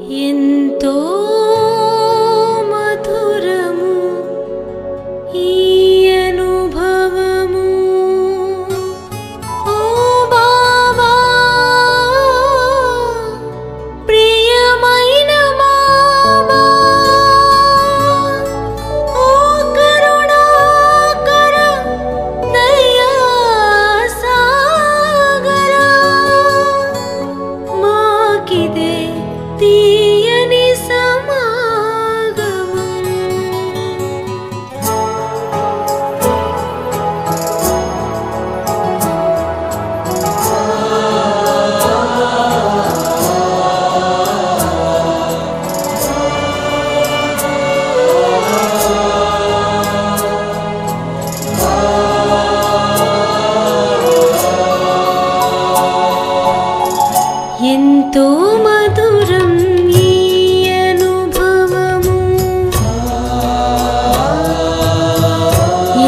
ఎంతో మధురము ఈ అనుభవము ఓ బాబా ప్రియమైన బాబా ఓ కరుణాకర దయా సాగర మాకిదే తీయని సమాగమం ఎంతో మధురం ఈ అనుభవము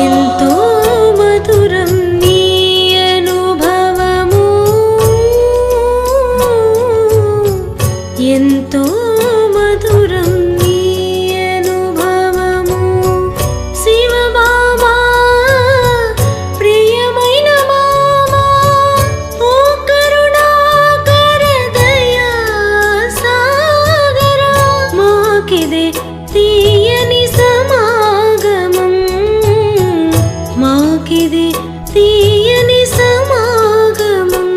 ఎంతో మధురం ఈ అనుభవము ఎంతో మధురం ఈ అనుభవము శివ బాబా ప్రియమైన బాబా ఓ కరుణాకర దయా సాగర మాకిదే తీయని సమాగమం మాకిదే తీయని సమాగమం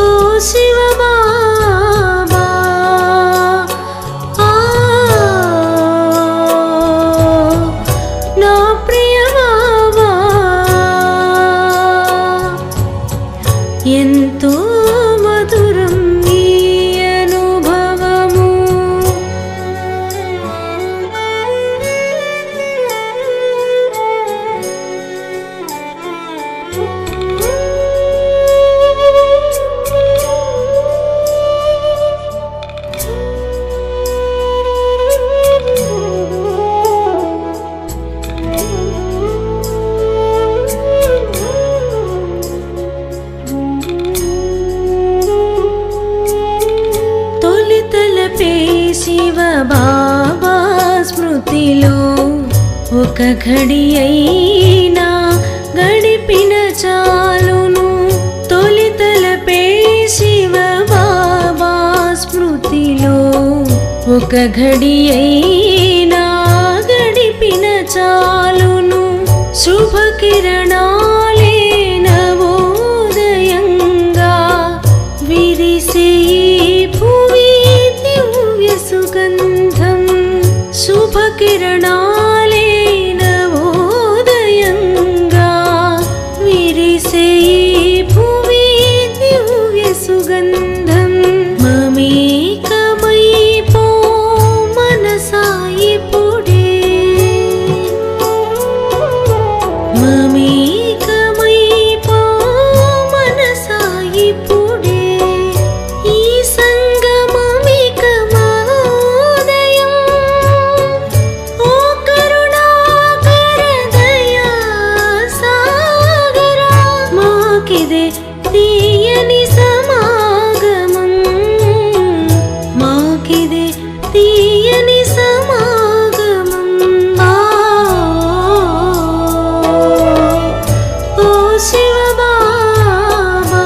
ఓ శివ బాబా నా ప్రియ బాబా ఎంతో మధురం ఈ అనుభవము తొలితలపే శివ బాబా స్మృతిలో ఒక ఘడి అయినా గడిపిన చాలును తొలితలపే శివ బాబా స్మృతిలో ఒక ఘడి అయినా గడిపిన చాలును శుభ కిరణాలే నవోదయంగా విరిసే ఈ భువి దివ్య సుగంధం శుభ కిరణాలే నవోదయంగా విరిసే ఈ భువి దివ్య సుగంధం మమేకమై పో మనసాయి పుడే మమేకమై పో మనసాయి పుడే ఈ సంగమమిక మహోదయం ఓ కరుణాకర దయా సాగర మాకిదే తీయని సమాగమం మాకిదే తీయని సమాగమం ఓ శివ బాబా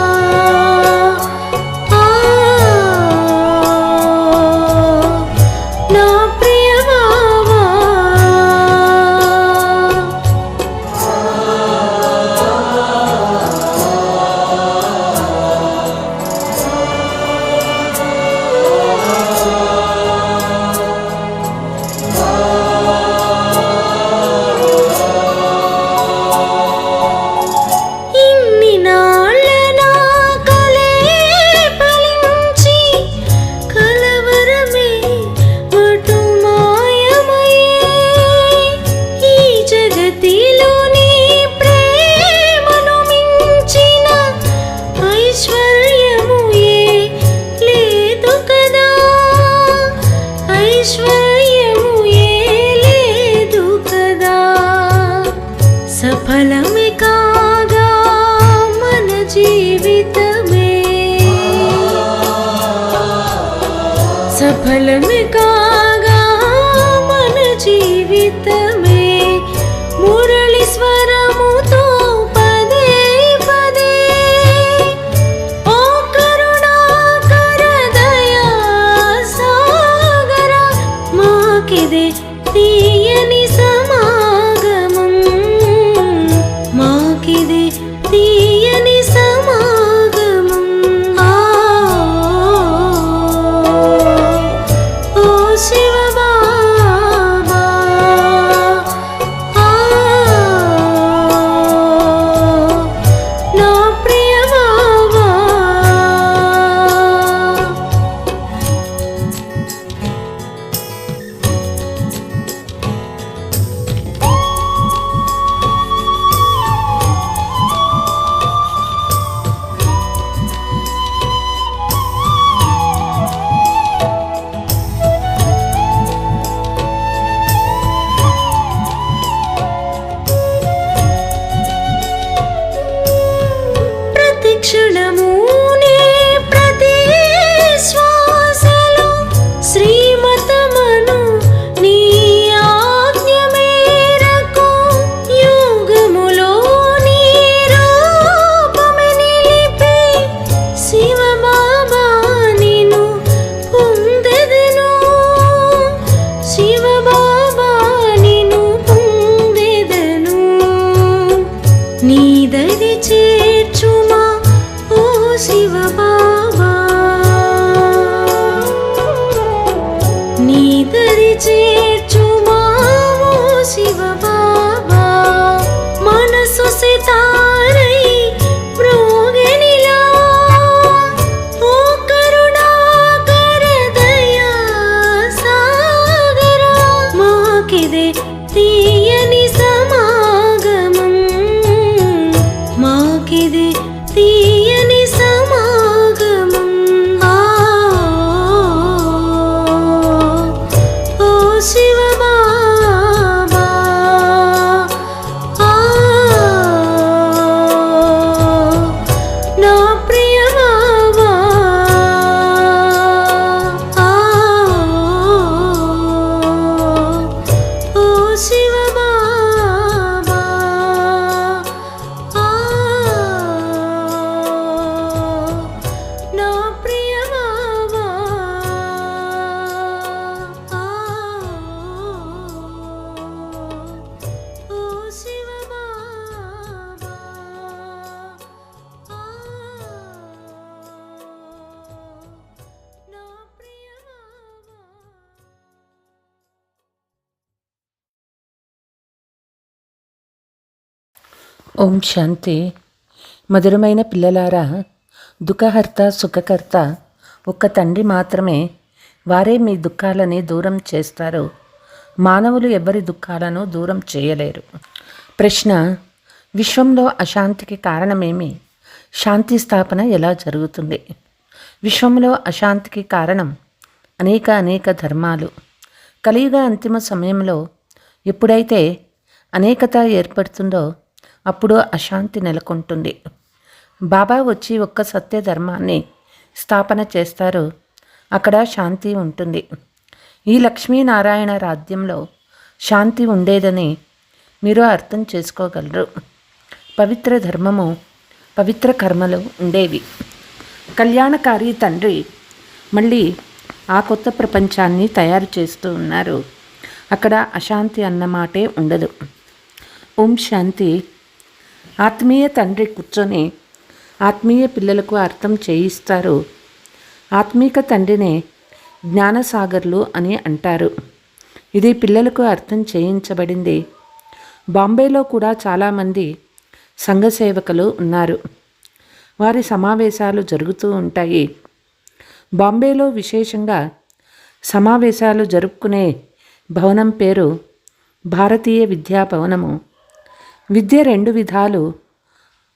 నా ప్రియ బాబా ఇన్ని నాళ్ళ నా కలే ఫలించి కలవరమే మటు మాయమయ్యే ఈ జగతిలో నీ ప్రేమను మించిన ఐశ్వర్యము ఏ లేదు కదా ఐశ్వర్యము ఏ లేదు కదా సఫలమే కాగా మన జీవితమే ఫలమే కాగా మన జీవితమే మురళి స్వరముతో పదే పదే ఓ కరుణాకర దయా సాగర మాకిదే తీయని సమాగమం మాకిదే తీయని సమాగమం ఓ శివ బాబా నా ప్రియ బాబా ప్రతి క్షణమునే ప్రతి శ్వాసలో శ్రీమతమను నీ ఆజ్ఞ మేరకు యోగములో నీ రూపమే నిలిపి శివ బాబా నిన్ను పొందెదను శివ బాబా నిన్ను పొందెదను నీ దరి చేర్చుమా ఓ శివ బాబా నీ దరి చేర్చుమా ఓ శివ బాబా మనసు సితారై మ్రోగెనిలా ఓ కరుణాకర దయా సాగర మాకిదే తీయని సమాగమం మాకిదే తీయని సమాగమం ఓ శివ బాబా నా ప్రియ బాబా ఓ శివ బాబా నా ప్రియ బాబా ఓ శివ బాబా నా ప్రియ బాబా. ఓం శాంతి. మధురమైన పిల్లలారా, దుఃఖహర్త సుఖకర్త ఒక్క తండ్రి మాత్రమే. వారే మీ దుఃఖాలని దూరం చేస్తారు. మానవులు ఎవరి దుఃఖాలను దూరం చేయలేరు. ప్రశ్న: విశ్వంలో అశాంతికి కారణమేమి? శాంతి స్థాపన ఎలా జరుగుతుంది? విశ్వంలో అశాంతికి కారణం అనేక ధర్మాలు. కలియుగ అంతిమ సమయంలో ఎప్పుడైతే అనేకత ఏర్పడుతుందో అప్పుడు అశాంతి నెలకొంటుంది. బాబా వచ్చి ఒక్క సత్య ధర్మాన్ని స్థాపన చేస్తారు. అక్కడ శాంతి ఉంటుంది. ఈ లక్ష్మీనారాయణ రాజ్యంలో శాంతి ఉండేదని మీరు అర్థం చేసుకోగలరు. పవిత్ర ధర్మము, పవిత్ర కర్మలు ఉండేవి. కళ్యాణకారి తండ్రి మళ్ళీ ఆ కొత్త ప్రపంచాన్ని తయారు చేస్తూ ఉన్నారు. అక్కడ అశాంతి అన్నమాటే ఉండదు. ఓం శాంతి. ఆత్మీయ తండ్రి కూర్చొని ఆత్మీయ పిల్లలకు అర్థం చేయిస్తారు. ఆత్మీక తండ్రినే జ్ఞానసాగర్లు అని అంటారు. ఇది పిల్లలకు అర్థం చేయించబడింది. బాంబేలో కూడా చాలామంది సంఘ సేవకులు ఉన్నారు. వారి సమావేశాలు జరుగుతూ ఉంటాయి. బాంబేలో విశేషంగా సమావేశాలు జరుపుకునే భవనం పేరు భారతీయ విద్యా భవనము. విద్య 2 విధాలు.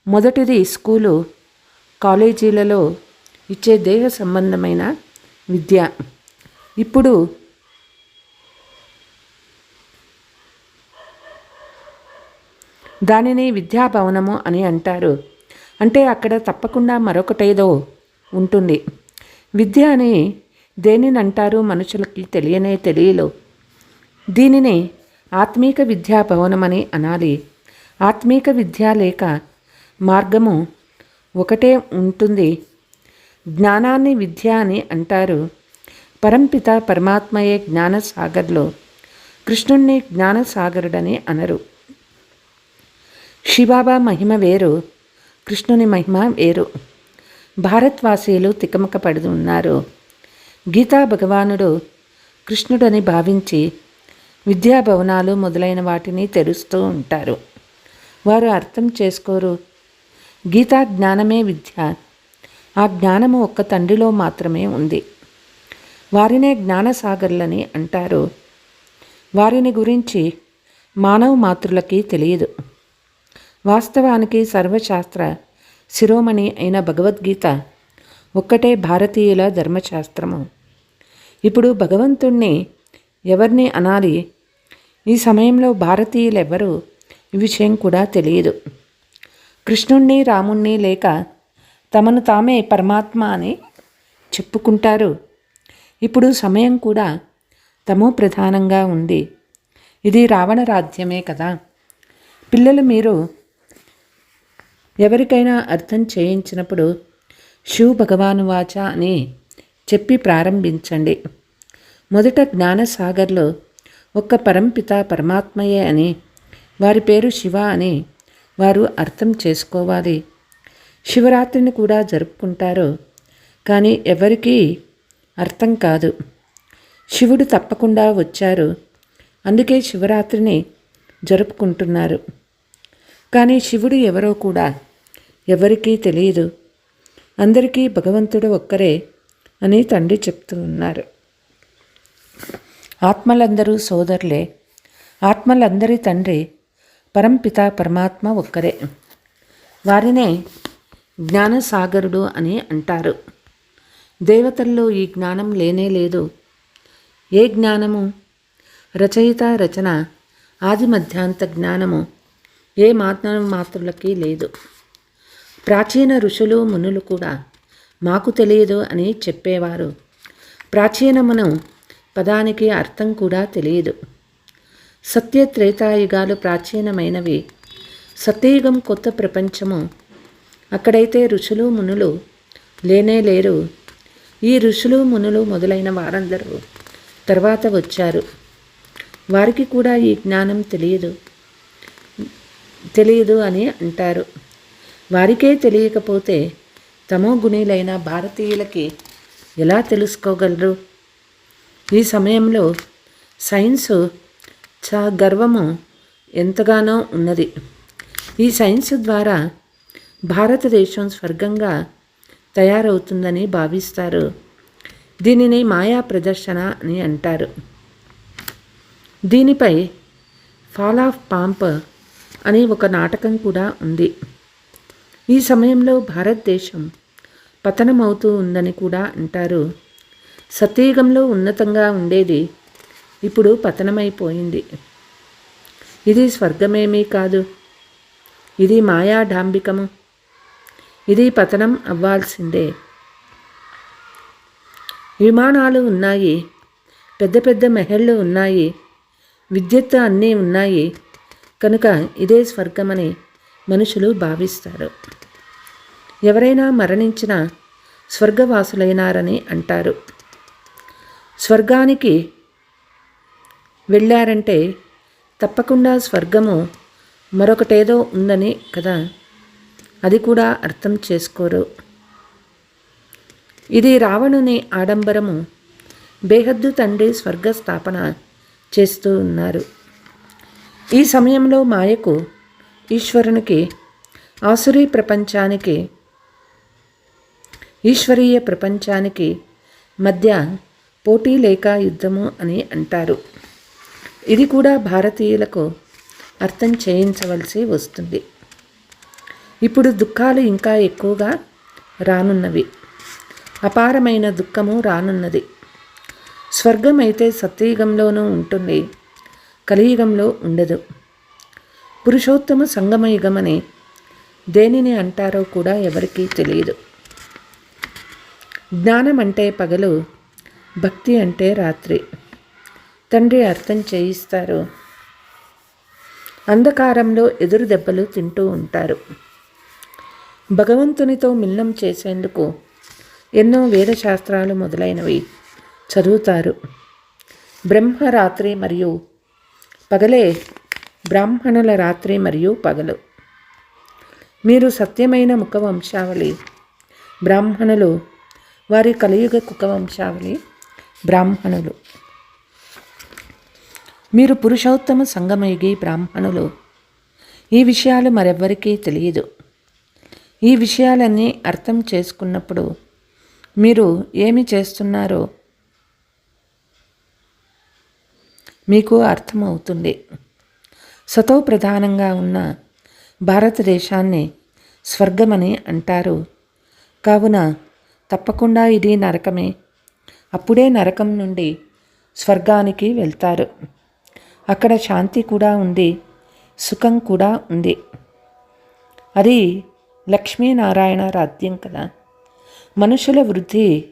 మొదటిది స్కూలు, కాలేజీలలో ఇచ్చే దేహ సంబంధమైన విద్య. ఇప్పుడు దానిని విద్యాభవనము అని అంటారు. అంటే అక్కడ తప్పకుండా మరొకటేదో ఉంటుంది. విద్య అని దేనినంటారు మనుషులకి తెలియనే తెలియలో. దీనిని ఆత్మీక విద్యా భవనమని అనాలి. ఆత్మీక విద్య లేక మార్గము ఒకటే ఉంటుంది. జ్ఞానాన్ని విద్య అని అంటారు. పరంపిత పరమాత్మయే జ్ఞానసాగర్లో, కృష్ణుణ్ణి జ్ఞానసాగరుడని అనరు. శివబాబా మహిమ వేరు, కృష్ణుని మహిమ వేరు. భారత్వాసీయులు తికమక పడి ఉన్నారు. గీతా భగవానుడు కృష్ణుడని భావించి విద్యాభవనాలు మొదలైన వాటిని తెరుస్తూ ఉంటారు. వారు అర్థం చేసుకోరు. గీతా జ్ఞానమే విద్య. ఆ జ్ఞానము ఒక్క తండ్రిలో మాత్రమే ఉంది. వారినే జ్ఞానసాగర్లని అంటారు. వారిని గురించి మానవ మాతృలకి తెలియదు. వాస్తవానికి సర్వశాస్త్ర శిరోమణి అయిన భగవద్గీత ఒక్కటే భారతీయుల ధర్మశాస్త్రము. ఇప్పుడు భగవంతుణ్ణి ఎవరిని అనాలి? ఈ సమయంలో భారతీయులెవ్వరూ ఈ విషయం కూడా తెలియదు. కృష్ణుణ్ణి, రాముణ్ణి లేక తమను తామే పరమాత్మ అని చెప్పుకుంటారు. ఇప్పుడు సమయం కూడా తమో ప్రధానంగా ఉంది. ఇది రావణ రాజ్యమే కదా. పిల్లలు, మీరు ఎవరికైనా అర్థం చేయించినప్పుడు శివ భగవాను వాచ అని చెప్పి ప్రారంభించండి. మొదట జ్ఞానసాగర్లో ఒక్క పరంపిత పరమాత్మయే అని, వారి పేరు శివ అని వారు అర్థం చేసుకోవాలి. శివరాత్రిని కూడా జరుపుకుంటారు, కానీ ఎవరికీ అర్థం కాదు. శివుడు తప్పకుండా వచ్చారు, అందుకే శివరాత్రిని జరుపుకుంటున్నారు. కానీ శివుడు ఎవరో కూడా ఎవరికీ తెలియదు. అందరికీ భగవంతుడు ఒక్కరే అని తండ్రి చెప్తూ ఉన్నారు. ఆత్మలందరూ సోదరులే. ఆత్మలందరి తండ్రి పరంపిత పరమాత్మ ఒక్కరే. వారినే జ్ఞానసాగరుడు అని అంటారు. దేవతల్లో ఈ జ్ఞానం లేనే లేదు. ఏ జ్ఞానము? రచయిత, రచన, ఆది మధ్యాంత జ్ఞానము ఏ మాతృలకి లేదు. ప్రాచీన ఋషులు, మునులు కూడా మాకు తెలియదు అని చెప్పేవారు. ప్రాచీనమును పదానికి అర్థం కూడా తెలియదు. సత్య త్రేతాయుగాలు ప్రాచీనమైనవి. సత్యయుగం కొత్త ప్రపంచము. అక్కడైతే ఋషులు, మునులు లేనే లేరు. ఈ ఋషులు, మునులు మొదలైన వారందరూ తర్వాత వచ్చారు. వారికి కూడా ఈ జ్ఞానం తెలియదు అని అంటారు. వారికే తెలియకపోతే తమో గుణీలైన భారతీయులకి ఎలా తెలుసుకోగలరు? ఈ సమయంలో సైన్సు గర్వము ఎంతగానో ఉన్నది. ఈ సైన్స్ ద్వారా భారతదేశం స్వర్గంగా తయారవుతుందని భావిస్తారు. దీనిని మాయా ప్రదర్శన అని అంటారు. దీనిపై ఫాల్ ఆఫ్ పాంప్ అని ఒక నాటకం కూడా ఉంది. ఈ సమయంలో భారతదేశం పతనమవుతూ ఉందని కూడా అంటారు. సత్యయుగంలో ఉన్నతంగా ఉండేది ఇప్పుడు పతనమైపోయింది. ఇది స్వర్గమేమీ కాదు. ఇది మాయా డాంబికము. ఇది పతనం అవ్వాల్సిందే. విమానాలు ఉన్నాయి, పెద్ద పెద్ద మెహళ్ళు ఉన్నాయి, విద్యుత్ అన్నీ ఉన్నాయి. కనుక ఇదే స్వర్గమని మనుషులు భావిస్తారు. ఎవరైనా మరణించినా స్వర్గవాసులైనారని అంటారు. స్వర్గానికి వెళ్ళారంటే తప్పకుండా స్వర్గము మరొకటేదో ఉందని కదా. అది కూడా అర్థం చేసుకోరు. ఇది రావణుని ఆడంబరము. బేహద్దు తండ్రి స్వర్గ స్థాపన చేస్తూ ఉన్నారు. ఈ సమయంలో మాయకు, ఈశ్వరునికి, ఈశ్వరీయ ప్రపంచానికి మధ్య పోటీ లేక యుద్ధము అని అంటారు. ఇది కూడా భారతీయులకు అర్థం చేయించవలసి వస్తుంది. ఇప్పుడు దుఃఖాలు ఇంకా ఎక్కువగా రానున్నవి. అపారమైన దుఃఖము రానున్నది. స్వర్గం అయితే సత్యయుగంలోనూ ఉంటుంది, కలియుగంలో ఉండదు. పురుషోత్తమ సంగమయుగమని దేనిని అంటారో కూడా ఎవరికీ తెలియదు. జ్ఞానం అంటే పగలు, భక్తి అంటే రాత్రి. తండ్రి అర్థం చేయిస్తారు. అంధకారంలో ఎదురు దెబ్బలు తింటూ ఉంటారు. భగవంతునితో మిలనం చేసేందుకు ఎన్నో వేదశాస్త్రాలు మొదలైనవి చదువుతారు. బ్రహ్మరాత్రి మరియు పగలే బ్రాహ్మణుల రాత్రి మరియు పగలు. మీరు సత్యమైన ముఖవంశావళి బ్రాహ్మణులు, వారి కలియుగ కుకవంశావళి బ్రాహ్మణులు. మీరు పురుషోత్తమ సంగమయుగి బ్రాహ్మణులు. ఈ విషయాలు మరెవ్వరికీ తెలియదు. ఈ విషయాలన్నీ అర్థం చేసుకున్నప్పుడు మీరు ఏమి చేస్తున్నారో మీకు అర్థమవుతుంది. సతో ప్రధానంగా ఉన్న భారతదేశాన్ని స్వర్గమని అంటారు. కావున తప్పకుండా ఇది నరకమే. అప్పుడే నరకం నుండి స్వర్గానికి వెళ్తారు. అక్కడ శాంతి కూడా ఉంది, సుఖం కూడా ఉంది. అది లక్ష్మీనారాయణ రాజ్యం కదా. మనుషుల వృద్ధి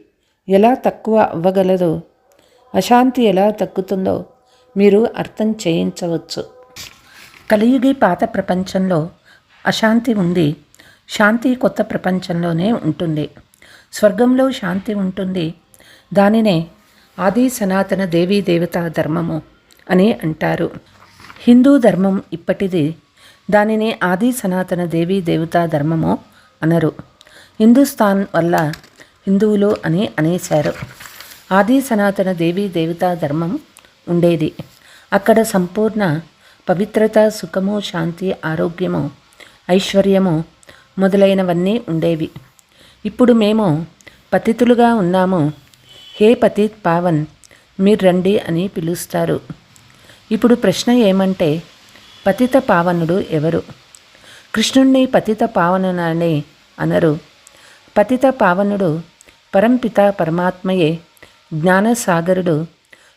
ఎలా తక్కువ అవ్వగలదో, అశాంతి ఎలా తగ్గుతుందో మీరు అర్థం చేయించవచ్చు. కలియుగి పాత ప్రపంచంలో అశాంతి ఉంది. శాంతి కొత్త ప్రపంచంలోనే ఉంటుంది. స్వర్గంలో శాంతి ఉంటుంది. దానినే ఆది సనాతన దేవీ దేవతా ధర్మము అని అంటారు. హిందూ ధర్మం ఇప్పటిది. దానిని ఆది సనాతన దేవీ దేవతా ధర్మము అనరు. హిందుస్థాన్ వల్ల హిందువులు అని అనేశారు. ఆది సనాతన దేవీ దేవతా ధర్మం ఉండేది. అక్కడ సంపూర్ణ పవిత్రత, సుఖము, శాంతి, ఆరోగ్యము, ఐశ్వర్యము మొదలైనవన్నీ ఉండేవి. ఇప్పుడు మేము పతితులుగా ఉన్నాము. హే పతిత్ పావన్, మీరు రండి అని పిలుస్తారు. ఇప్పుడు ప్రశ్న ఏమంటే, పతిత పావనుడు ఎవరు? కృష్ణుణ్ణి పతిత పావనునని అనరు. పతిత పావనుడు పరంపిత పరమాత్మయే, జ్ఞానసాగరుడు.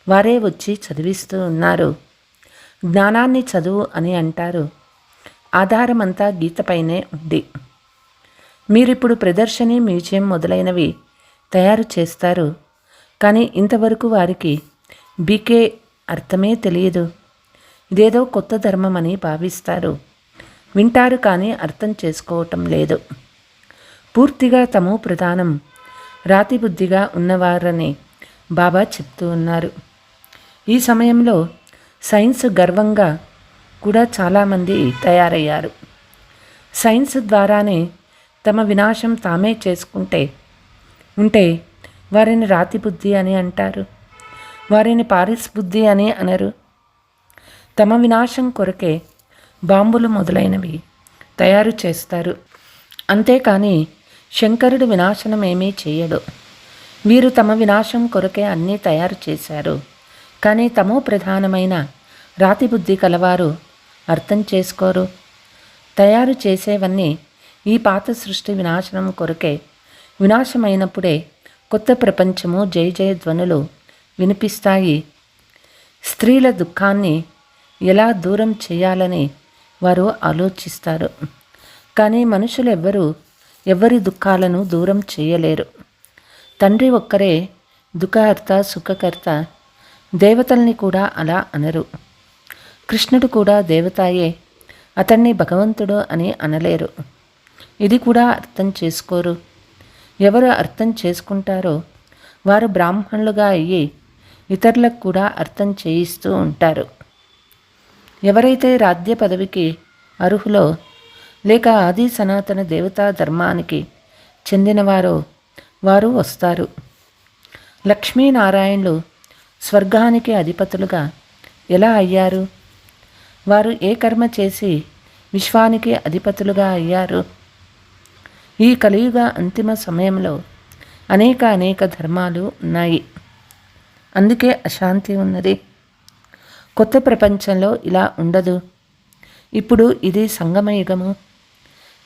వారే వచ్చి చదివిస్తూ ఉన్నారు. జ్ఞానాన్ని చదువు అని అంటారు. ఆధారమంతా గీతపైనే ఉంది. మీరిప్పుడు ప్రదర్శని, మ్యూజియం మొదలైనవి తయారు చేస్తారు. కానీ ఇంతవరకు వారికి బీకే అర్థమే తెలియదు. ఇదేదో కొత్త ధర్మం అని భావిస్తారు. వింటారు కానీ అర్థం చేసుకోవటం లేదు. పూర్తిగా తమో ప్రధానం, రాతి బుద్ధిగా ఉన్నవారని బాబా చెప్తూ ఉన్నారు. ఈ సమయంలో సైన్స్ గర్వంగా కూడా చాలామంది తయారయ్యారు. సైన్స్ ద్వారానే తమ వినాశం తామే చేసుకుంటే ఉంటే వారిని రాతి బుద్ధి అని అంటారు. వారిని పారిస్ బుద్ధి అని అనరు. తమ వినాశం కొరకే బాంబులు మొదలైనవి తయారు చేస్తారు. అంతేకాని శంకరుడు వినాశనం ఏమీ చేయడు. వీరు తమ వినాశం కొరకే అన్నీ తయారు చేశారు. కానీ తమో ప్రధానమైన రాతి బుద్ధి కలవారు అర్థం చేసుకోరు. తయారు చేసేవన్నీ ఈ పాత సృష్టి వినాశనం కొరకే. వినాశమైనప్పుడే కొత్త ప్రపంచము జయ జయ ధ్వనులు వినిపిస్తాయి. స్త్రీల దుఃఖాన్ని ఎలా దూరం చేయాలని వారు ఆలోచిస్తారు. కానీ మనుషులు ఎవరి దుఃఖాలను దూరం చేయలేరు. తండ్రి ఒక్కరే దుఃఖహర్త, సుఖకర్త. దేవతల్ని కూడా అలా అనరు. కృష్ణుడు కూడా దేవతాయే. అతన్ని భగవంతుడు అని అనలేరు. ఇది కూడా అర్థం చేసుకోరు. ఎవరు అర్థం చేసుకుంటారో వారు బ్రాహ్మణులుగా అయ్యి ఇతరులకు కూడా అర్థం చేయిస్తూ ఉంటారు. ఎవరైతే రాజ్య పదవికి అర్హులో లేక ఆది సనాతన దేవతా ధర్మానికి చెందినవారో వారు వస్తారు. లక్ష్మీనారాయణులు స్వర్గానికి అధిపతులుగా ఎలా అయ్యారు? వారు ఏ కర్మ చేసి విశ్వానికి అధిపతులుగా అయ్యారు? ఈ కలియుగ అంతిమ సమయంలో అనేక ధర్మాలు ఉన్నాయి. అందుకే అశాంతి ఉన్నది. కొత్త ప్రపంచంలో ఇలా ఉండదు. ఇప్పుడు ఇది సంగమయుగము.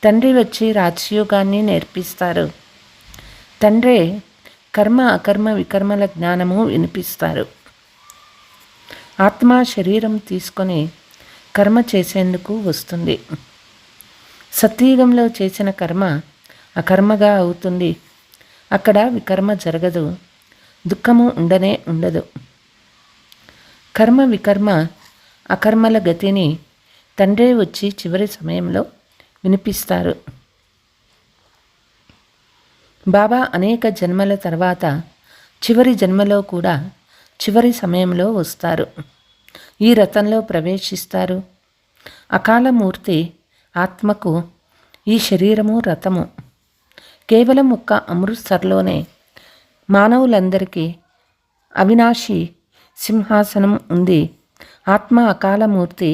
తండ్రి వచ్చి రాజయోగాన్ని నేర్పిస్తారు. తండ్రే కర్మ, అకర్మ, వికర్మల జ్ఞానము వినిపిస్తారు. ఆత్మ శరీరం తీసుకొని కర్మ చేసేందుకు వస్తుంది. సత్యయుగంలో చేసిన కర్మ అకర్మగా అవుతుంది. అక్కడ వికర్మ జరగదు. దుఃఖము ఉండనే ఉండదు. కర్మ వికర్మ అకర్మల గతిని తండ్రే వచ్చి చివరి సమయంలో వినిపిస్తారు. బాబా అనేక జన్మల తర్వాత చివరి జన్మలో కూడా చివరి సమయంలో వస్తారు. ఈ రథంలో ప్రవేశిస్తారు. అకాలమూర్తి ఆత్మకు ఈ శరీరము రథము. కేవలం ఒక్క అమృత్సర్లోనే మానవులందరికీ అవినాశి సింహాసనం ఉంది. ఆత్మ అకాలమూర్తి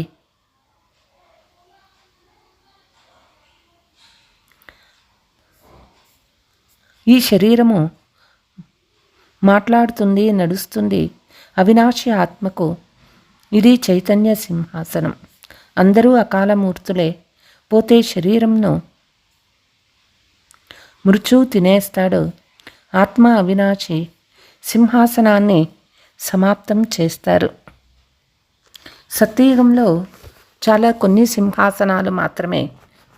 ఈ శరీరము మాట్లాడుతుంది, నడుస్తుంది. అవినాశి ఆత్మకు ఇది చైతన్య సింహాసనం. అందరూ అకాలమూర్తులే. పోతే శరీరంను మృత్యువు తినేస్తాడు. ఆత్మ అవినాశి సింహాసనాన్ని సమాప్తం చేస్తారు. సత్యయుగంలో చాలా కొన్ని సింహాసనాలు మాత్రమే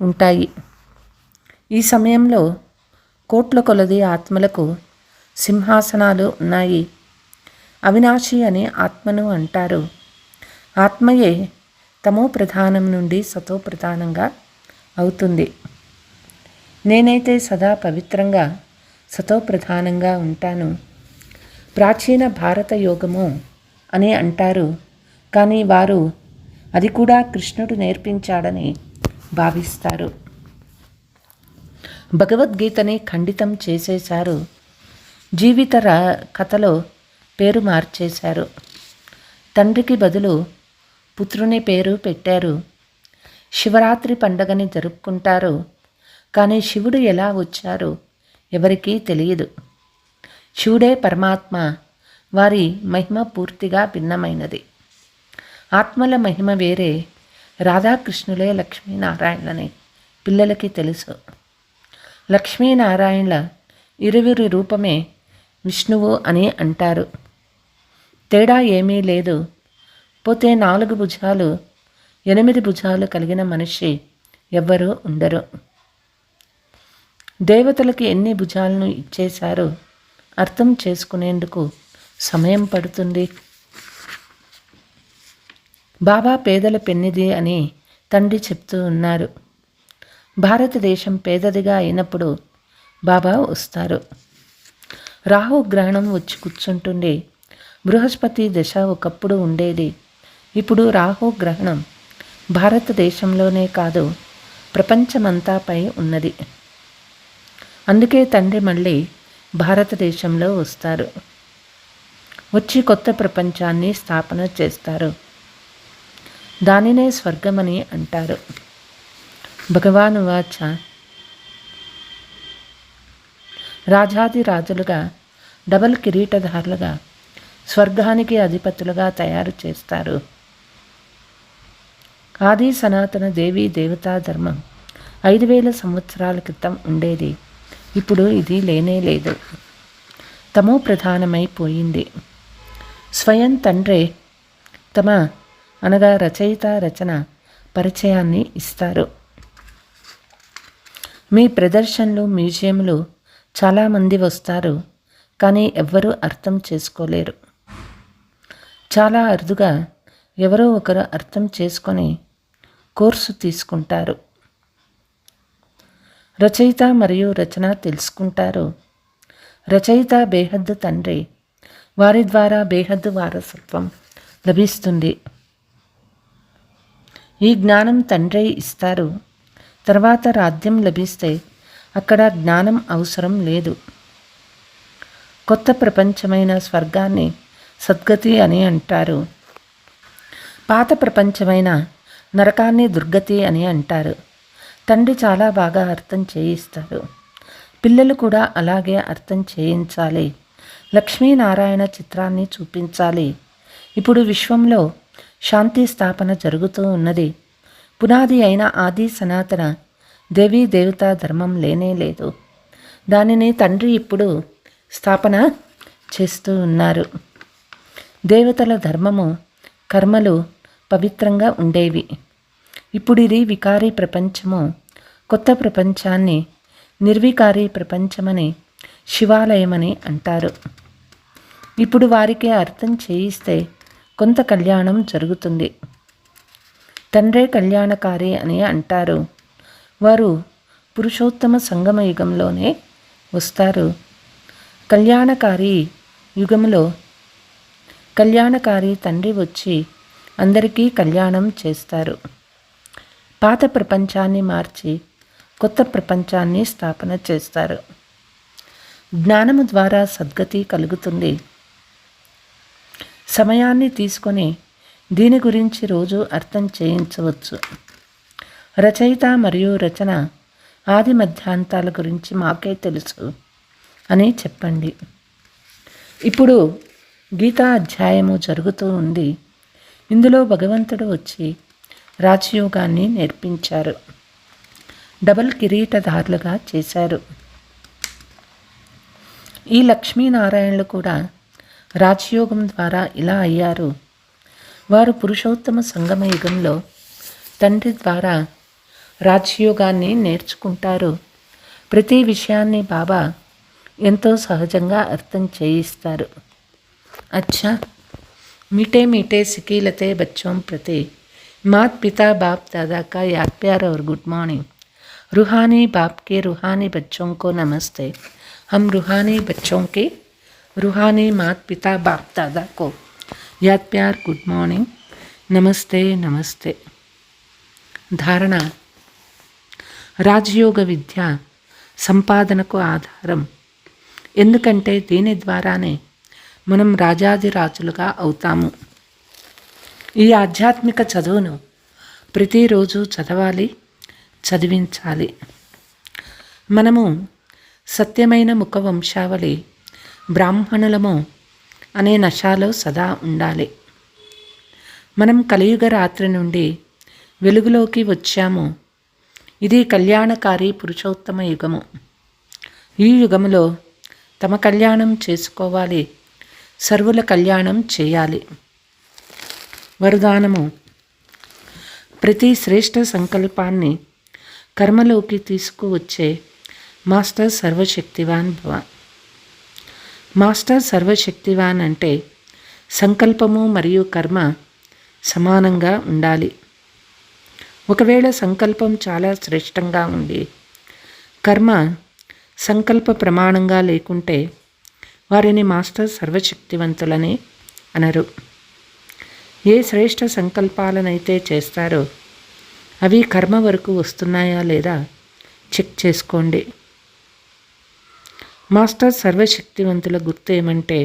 ఉంటాయి. ఈ సమయంలో కోట్ల కొలది ఆత్మలకు సింహాసనాలు ఉన్నాయి. అవినాశి అని ఆత్మను అంటారు. ఆత్మయే తమో ప్రధానం నుండి సతో ప్రధానంగా అవుతుంది. నేనైతే సదా పవిత్రంగా సతో ప్రధానంగా ఉంటాను. ప్రాచీన భారత యోగము అని అంటారు. కానీ వారు అది కూడా కృష్ణుడు నేర్పించాడని భావిస్తారు. భగవద్గీతని ఖండితం చేసేశారు. జీవిత కథలో పేరు మార్చేశారు. తండ్రికి బదులు పుత్రుని పేరు పెట్టారు. శివరాత్రి పండగని జరుపుకుంటారు. కానీ శివుడు ఎలా వచ్చారు ఎవరికీ తెలియదు. శివుడే పరమాత్మ. వారి మహిమ పూర్తిగా భిన్నమైనది. ఆత్మల మహిమ వేరే. రాధాకృష్ణులే లక్ష్మీనారాయణని పిల్లలకి తెలుసు. లక్ష్మీనారాయణల ఇరువురి రూపమే విష్ణువు అని అంటారు. తేడా ఏమీ లేదు. పోతే 4 భుజాలు 8 భుజాలు కలిగిన మనిషి ఎవ్వరూ ఉండరు. దేవతలకి ఎన్ని భుజాలను ఇచ్చేశారో అర్థం చేసుకునేందుకు సమయం పడుతుంది. బాబా పేదల పెన్నిది అని తండ్రి చెప్తూ ఉన్నారు. భారతదేశం పేదదిగా అయినప్పుడు బాబా వస్తారు. రాహు గ్రహణం వచ్చి కూర్చుంటుండే. బృహస్పతి దశ ఒకప్పుడు ఉండేది. ఇప్పుడు రాహు గ్రహణం భారతదేశంలోనే కాదు ప్రపంచమంతాపై ఉన్నది. అందుకే తండ్రి మళ్ళీ భారతదేశంలో వస్తారు. వచ్చి కొత్త ప్రపంచాన్ని స్థాపన చేస్తారు. దానినే స్వర్గమని అంటారు. భగవాను వాచ రాజాది రాజులుగా డబల్ కిరీటధారులుగా స్వర్గానికి అధిపతులుగా తయారు చేస్తారు. ఆది సనాతన దేవీ దేవతా ధర్మం 5000 సంవత్సరాల క్రితం ఉండేది. ఇప్పుడు ఇది లేనే లేదు. తమో ప్రధానమైపోయింది. స్వయం తండ్రే తమ అనగా రచయిత రచన పరిచయాన్ని ఇస్తారు. మీ ప్రదర్శనలు మ్యూజియంలు చాలామంది వస్తారు. కానీ ఎవ్వరూ అర్థం చేసుకోలేరు. చాలా అరుదుగా ఎవరో ఒకరు అర్థం చేసుకొని కోర్సు తీసుకుంటారు. రచయిత మరియు రచన తెలుసుకుంటారు. రచయిత బేహద్దు తండ్రి. వారి ద్వారా బేహద్దు వారసత్వం లభిస్తుంది. ఈ జ్ఞానం తండ్రి ఇస్తారు. తర్వాత రాజ్యం లభిస్తే అక్కడ జ్ఞానం అవసరం లేదు. కొత్త ప్రపంచమైన స్వర్గాన్ని సద్గతి అని అంటారు. పాత ప్రపంచమైన నరకాన్ని దుర్గతి అని అంటారు. తండ్రి చాలా బాగా అర్థం చేయిస్తారు. పిల్లలు కూడా అలాగే అర్థం చేయించాలి. లక్ష్మీనారాయణ చిత్రాన్ని చూపించాలి. ఇప్పుడు విశ్వంలో శాంతి స్థాపన జరుగుతూ ఉన్నది. పునాది అయిన ఆది సనాతన దేవీ దేవతా ధర్మం లేనే లేదు. దానిని తండ్రి ఇప్పుడు స్థాపన చేస్తూ ఉన్నారు. దేవతల ధర్మము కర్మలు పవిత్రంగా ఉండేవి. ఇప్పుడు ఇది వికారీ ప్రపంచము. కొత్త ప్రపంచాన్ని నిర్వికారీ ప్రపంచమని శివాలయమని అంటారు. ఇప్పుడు వారికి అర్థం చేయిస్తే కొంత కళ్యాణం జరుగుతుంది. తండ్రే కళ్యాణకారి అని అంటారు. వారు పురుషోత్తమ సంగమ యుగంలోనే వస్తారు. కళ్యాణకారి యుగంలో కళ్యాణకారి తండ్రి వచ్చి అందరికీ కళ్యాణం చేస్తారు. పాత ప్రపంచాన్ని మార్చి కొత్త ప్రపంచాన్ని స్థాపన చేస్తారు. జ్ఞానము ద్వారా సద్గతి కలుగుతుంది. సమయాన్ని తీసుకొని దీని గురించి రోజు అర్థం చేయించవచ్చు. రచయిత మరియు రచన ఆది మధ్యాంతాల గురించి మాకే తెలుసు అని చెప్పండి. ఇప్పుడు గీతా అధ్యాయము జరుగుతూ ఉంది. ఇందులో భగవంతుడు వచ్చి రాజయోగాన్ని నేర్పించారు. డబల్ కిరీటధారులుగా చేశారు. ఈ లక్ష్మీనారాయణులు కూడా రాజయోగం ద్వారా ఇలా అయ్యారు. వారు పురుషోత్తమ సంగమ యుగంలో తండ్రి ద్వారా రాజయోగాన్ని నేర్చుకుంటారు. ప్రతి విషయాన్ని బాబా ఎంతో సహజంగా అర్థం చేయిస్తారు. अच्छा मीठे मीठे सिकीलते बच्चों प्रति मात पिता बाप दादा का याद प्यार और गुड मॉर्निंग. रूहानी बाप के रूहानी बच्चों को नमस्ते. हम रूहानी बच्चों के रूहानी मात पिता बाप दादा को याद प्यार गुड मॉर्निंग नमस्ते नमस्ते. धारणा రాజయోగ విద్య సంపాదనకు ఆధారం. ఎందుకంటే దీని ద్వారానే మనం రాజాదిరాజులుగా అవుతాము. ఈ ఆధ్యాత్మిక చదువును ప్రతిరోజు చదవాలి, చదివించాలి. మనము సత్యమైన ముఖ వంశావళి బ్రాహ్మణులము అనే నశాలో సదా ఉండాలి. మనం కలియుగ రాత్రి నుండి వెలుగులోకి వచ్చాము. ఇది కళ్యాణకారి పురుషోత్తమ యుగము. ఈ యుగములో తమ కళ్యాణం చేసుకోవాలి, సర్వుల కళ్యాణం చేయాలి. వరదానము: ప్రతి శ్రేష్ఠ సంకల్పాన్ని కర్మలోకి తీసుకువచ్చే మాస్టర్ సర్వశక్తివాన్ భవ. మాస్టర్ సర్వశక్తివాన్ అంటే సంకల్పము మరియు కర్మ సమానంగా ఉండాలి. ఒకవేళ సంకల్పం చాలా శ్రేష్టంగా ఉండి కర్మ సంకల్ప ప్రమాణంగా లేకుంటే వారిని మాస్టర్ సర్వశక్తివంతులని అనరు. ఏ శ్రేష్ఠ సంకల్పాలనైతే చేస్తారో అవి కర్మ వరకు వస్తున్నాయా లేదా చెక్ చేసుకోండి. మాస్టర్ సర్వశక్తివంతుల గుర్తు ఏమంటే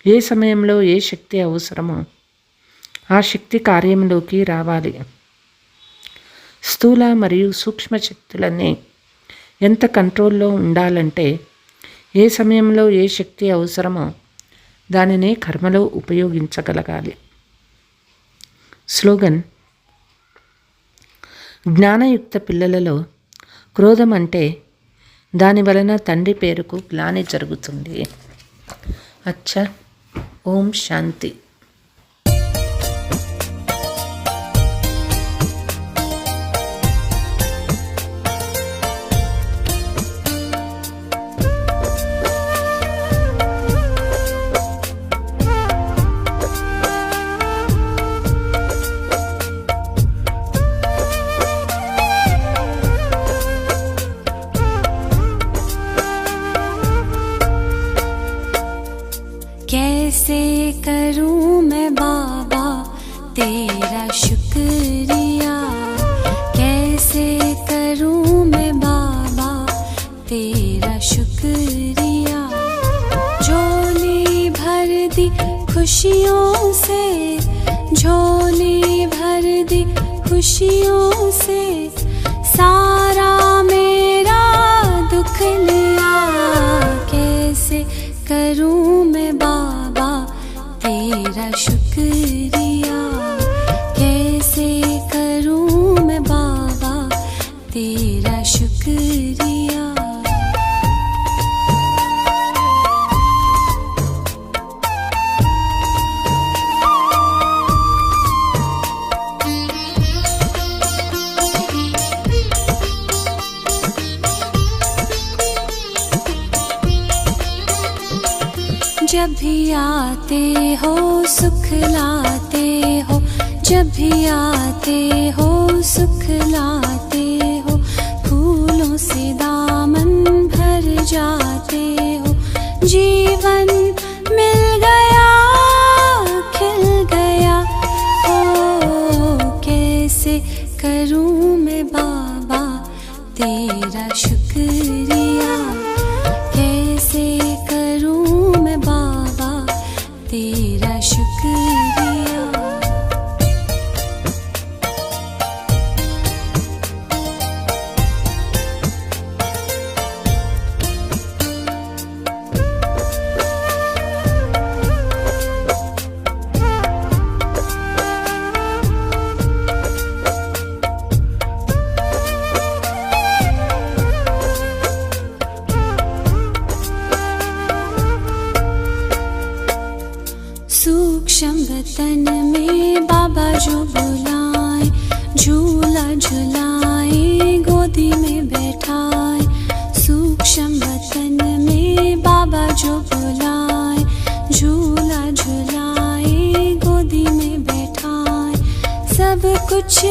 ఏ సమయంలో ఏ శక్తి అవసరమో ఆ శక్తి కార్యంలోకి రావాలి. స్థూల మరియు సూక్ష్మ శక్తులన్నీ ఎంత కంట్రోల్లో ఉండాలంటే ఏ సమయంలో ఏ శక్తి అవసరమో దానిని కర్మలో ఉపయోగించగలగాలి. స్లోగన్: జ్ఞానయుక్త పిల్లలలో క్రోధం అంటే దాని వలన తండ్రి పేరుకు గ్లాని జరుగుతుంది. అచ్చా, ఓం శాంతి. कैसे करूं मैं बाबा तेरा शुक्रिया, कैसे करूं मैं बाबा तेरा शुक्रिया. झोली भर दी खुशियों से, झोली भर दी खुशियों से, सारा मेरा दुख लिया. कैसे करूं मैं बाबा तेरा शुक्रिया, कैसे करूं मैं बाबा तेरा शुक्रिया. जब भी आते हो सुख लाते हो, जब भी आते हो सुख लाते हो, फूलों से दामन भर जाते हो, जीवन मिल गया खिल गया। ओ कैसे करूं मैं बाबा तेरा शुक्रिया, कैसे करूं मैं बाबा तेरा शुक्रिया। सूक्ष्म वतन में बाबा जो बुलाए, झूला झुलाए गोदी में बैठाए। सूक्ष्म वतन में बाबा जो बुलाए, झूला झुलाए गोदी में बैठाए। सब कुछ